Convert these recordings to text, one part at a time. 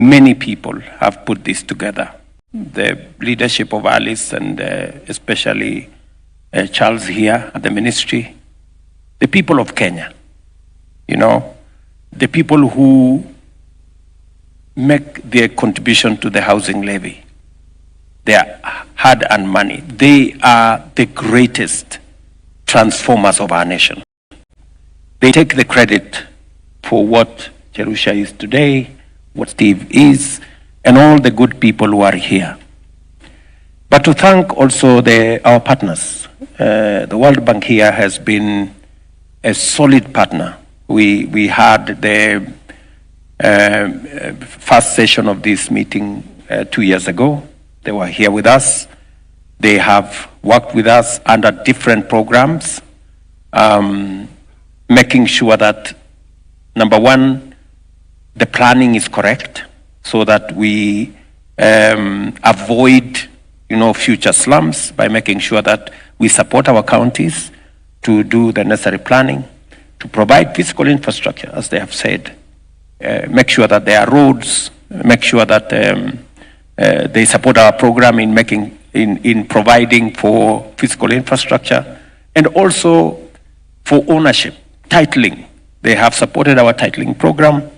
many people have put this together. The leadership of Alice and especially Charles here at the ministry, the people of Kenya, you know, the people who make their contribution to the housing levy, their hard-earned money, they are the greatest transformers of our nation. They take the credit for what Jerusha is today, what Steve is, and all the good people who are here. But to thank also our partners. The World Bank here has been a solid partner. We had the first session of this meeting 2 years ago. They were here with us. They have worked with us under different programs, making sure that, number one, the planning is correct so that we avoid, future slums by making sure that we support our counties to do the necessary planning, to provide physical infrastructure, as they have said, make sure that there are roads, make sure that they support our program in providing for physical infrastructure, and also for ownership, titling. They have supported our titling program,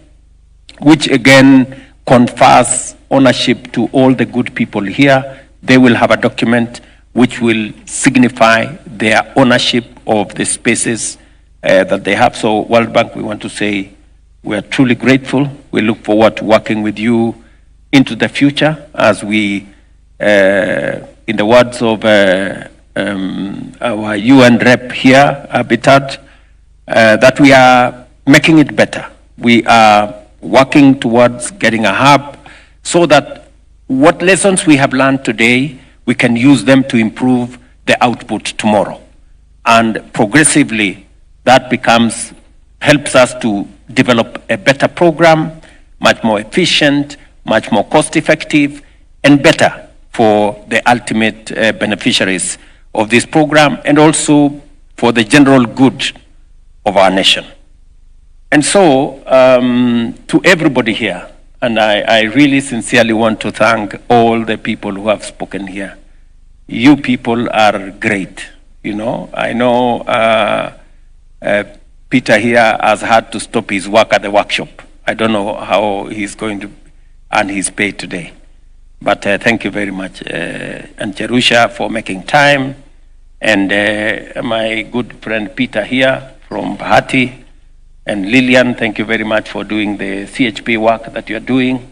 which again confers ownership to all the good people here. They will have a document which will signify their ownership of the spaces that they have. So World Bank, we want to say we are truly grateful. We look forward to working with you into the future as we, in the words of our UN rep here, Habitat, that we are making it better. We are working towards getting a hub so that what lessons we have learned today, we can use them to improve the output tomorrow. And progressively, that helps us to develop a better program, much more efficient, much more cost-effective, and better for the ultimate beneficiaries of this program, and also for the general good of our nation. And so, to everybody here, and I really sincerely want to thank all the people who have spoken here. You people are great, I know Peter here has had to stop his work at the workshop. I don't know how he's going to earn his pay today. But thank you very much, and Jerusha, for making time, and my good friend Peter here from Bahati, and Lillian, thank you very much for doing the CHP work that you're doing.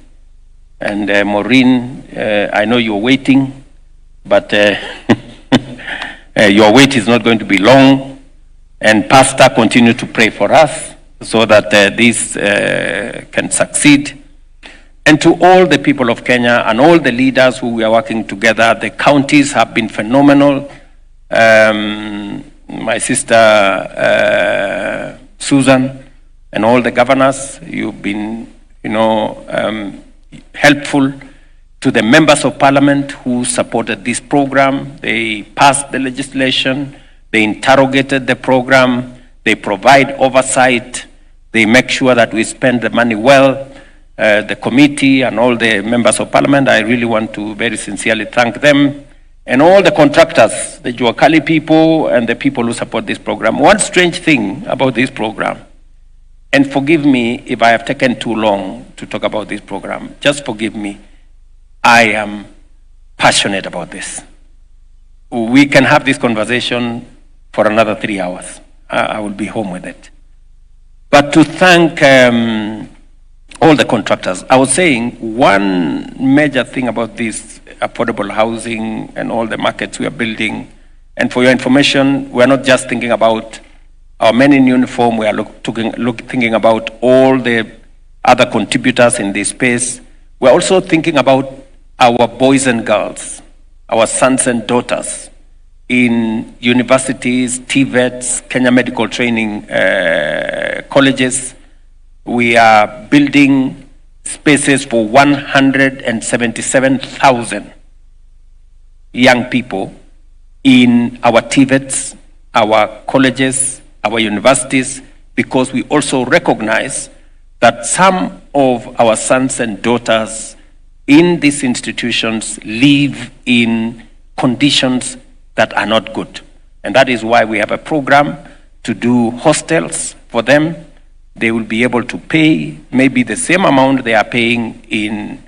And Maureen, I know you're waiting, but your wait is not going to be long. And Pastor, continue to pray for us so that this can succeed. And to all the people of Kenya and all the leaders who we are working together, the counties have been phenomenal. My sister Susan and all the governors, you've been, helpful to the members of parliament who supported this program. They passed the legislation, they interrogated the program, they provide oversight, they make sure that we spend the money well. The committee and all the members of parliament, I really want to very sincerely thank them. And all the contractors, the Juakali people and the people who support this program. One strange thing about this program, and forgive me if I have taken too long to talk about this program, just forgive me, I am passionate about this. We can have this conversation for another 3 hours. I will be home with it. But to thank all the contractors, I was saying one major thing about this affordable housing and all the markets we are building, and for your information, we're not just thinking about our men in uniform, we are thinking about all the other contributors in this space. We're also thinking about our boys and girls, our sons and daughters in universities, TVETs, Kenya Medical Training colleges. We are building spaces for 177,000 young people in our TVETs, our colleges, our universities, because we also recognize that some of our sons and daughters in these institutions live in conditions that are not good. And that is why we have a program to do hostels for them. They will be able to pay maybe the same amount they are paying in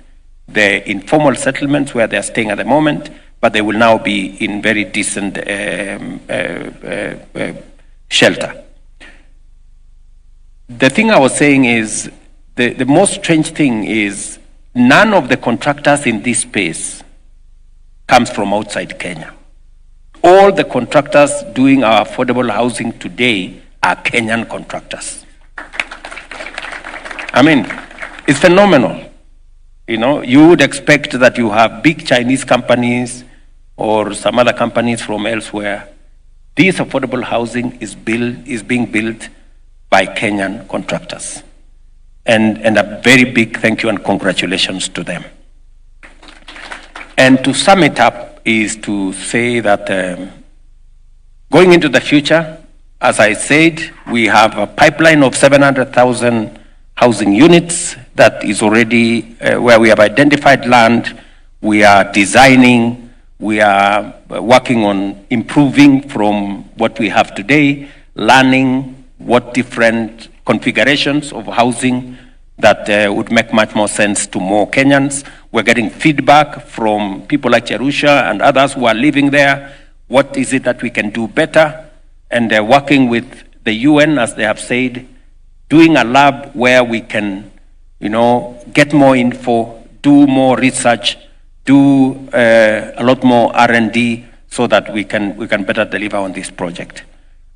the informal settlements where they are staying at the moment, but they will now be in very decent shelter. The thing I was saying is, the most strange thing is, none of the contractors in this space comes from outside Kenya. All the contractors doing our affordable housing today are Kenyan contractors. I mean, it's phenomenal. You know, you would expect that you have big Chinese companies or some other companies from elsewhere. This affordable housing is being built by Kenyan contractors. And a very big thank you and congratulations to them. And to sum it up is to say that going into the future, as I said, we have a pipeline of 700,000 housing units that is already where we have identified land. We are designing, we are working on improving from what we have today, learning what different configurations of housing that would make much more sense to more Kenyans. We're getting feedback from people like Cherusha and others who are living there. What is it that we can do better? And working with the UN, as they have said, doing a lab where we can, you know, get more info, do more research, do a lot more R&D so that we can better deliver on this project.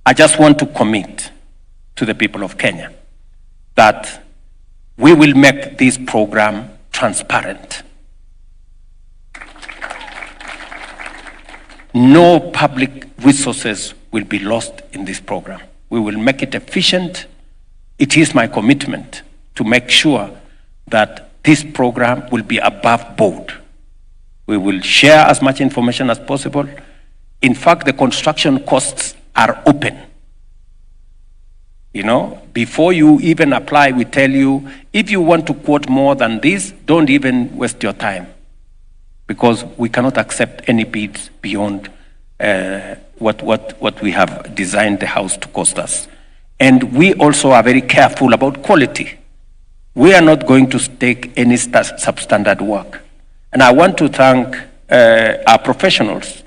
I just want to commit to the people of Kenya that we will make this program transparent. No public resources will be lost in this program. We will make it efficient. It is my commitment to make sure that this program will be above board. We will share as much information as possible. In fact, the construction costs are open. You know, before you even apply, we tell you, if you want to quote more than this, don't even waste your time, because we cannot accept any bids beyond what we have designed the house to cost us. And we also are very careful about quality. We are not going to take any substandard work. And I want to thank our professionals,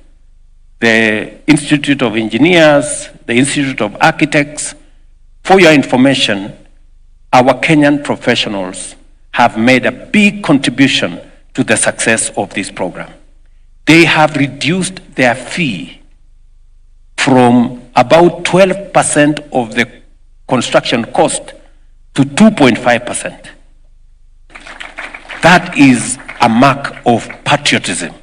the Institute of Engineers, the Institute of Architects. For your information, our Kenyan professionals have made a big contribution to the success of this program. They have reduced their fee from about 12% of the construction cost to 2.5%. That is a mark of patriotism.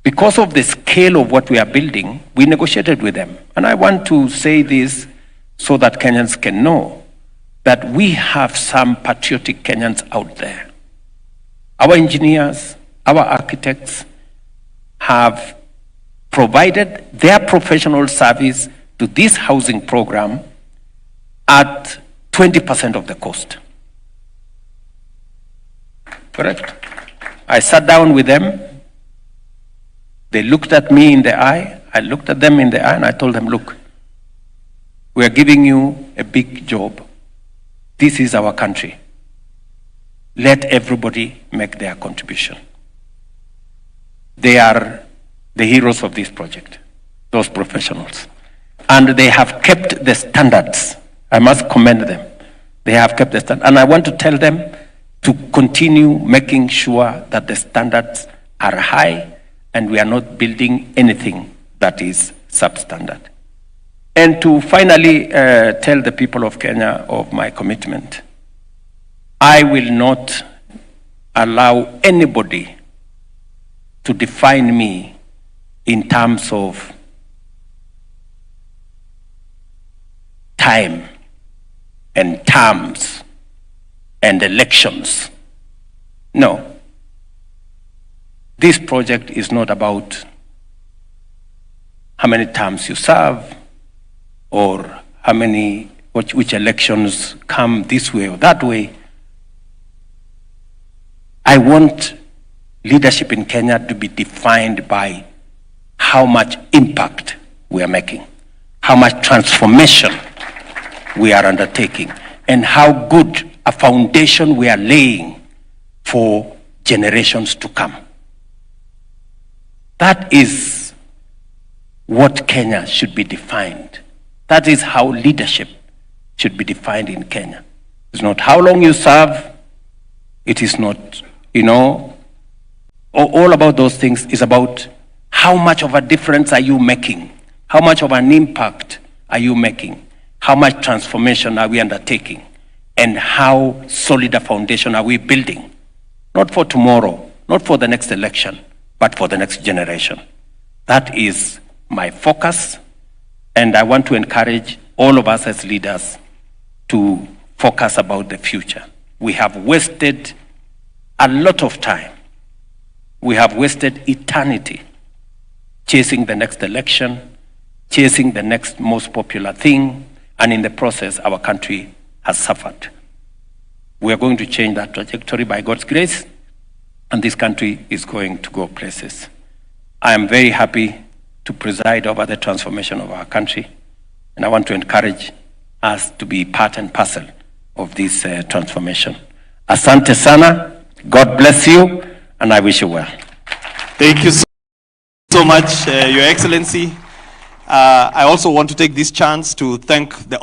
Because of the scale of what we are building, we negotiated with them. And I want to say this so that Kenyans can know that we have some patriotic Kenyans out there. Our engineers, our architects have provided their professional service to this housing program at 20% of the cost. Correct? I sat down with them. They looked at me in the eye. I looked at them in the eye and I told them, look, we are giving you a big job. This is our country. Let everybody make their contribution. They are the heroes of this project, those professionals. And they have kept the standards. I must commend them. They have kept the standards. And I want to tell them to continue making sure that the standards are high and we are not building anything that is substandard. And to finally tell the people of Kenya of my commitment, I will not allow anybody to define me in terms of time and terms and elections. No. This project is not about how many terms you serve or how many which elections come this way or that way. I want leadership in Kenya to be defined by how much impact we are making, how much transformation we are undertaking, and how good a foundation we are laying for generations to come. That is what Kenya should be defined. That is how leadership should be defined in Kenya. It's not how long you serve. It is not, all about those things. Is about how much of a difference are you making? How much of an impact are you making? How much transformation are we undertaking? And how solid a foundation are we building? Not for tomorrow, not for the next election, but for the next generation. That is my focus, and I want to encourage all of us as leaders to focus about the future. We have wasted a lot of time. We have wasted eternity chasing the next election, chasing the next most popular thing, and in the process, our country has suffered. We are going to change that trajectory by God's grace, and this country is going to go places. I am very happy to preside over the transformation of our country, and I want to encourage us to be part and parcel of this transformation. Asante sana, God bless you, and I wish you well. Thank you so much, Your Excellency. I also want to take this chance to thank the